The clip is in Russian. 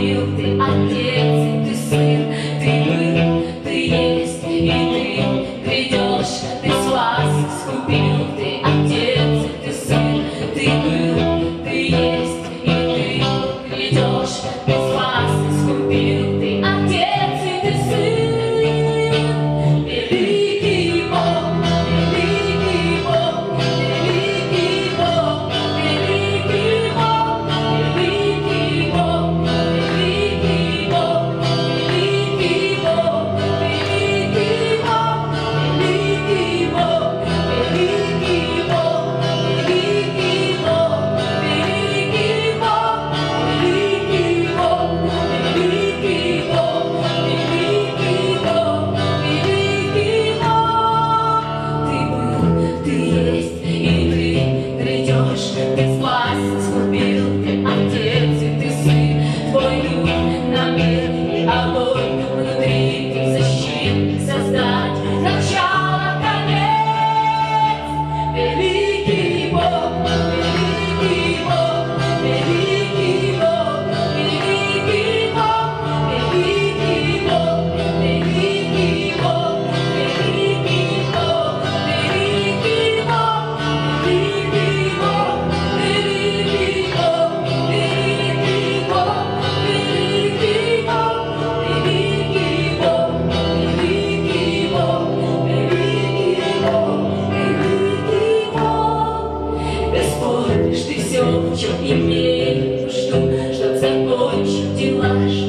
скупил, ты отец, и ты сын, ты был, ты есть, и ты грядешь, ты спас, скупил, ты отец, и ты сын, ты был, ты есть, и ты грядешь, ты спас, скупил, ты отец, и ты сын. Ты спас, скупил, ты отец, и ты сын, твой дух на мир и огонь внутри, ты защитник создать начало, конец. Великий Бог, великий Бог, великий Бог, великий Бог, великий Бог, великий Бог, великий Бог, великий Бог, великий Бог. Господь, ты все, в чем имеешь нужду, чтоб закончить дела.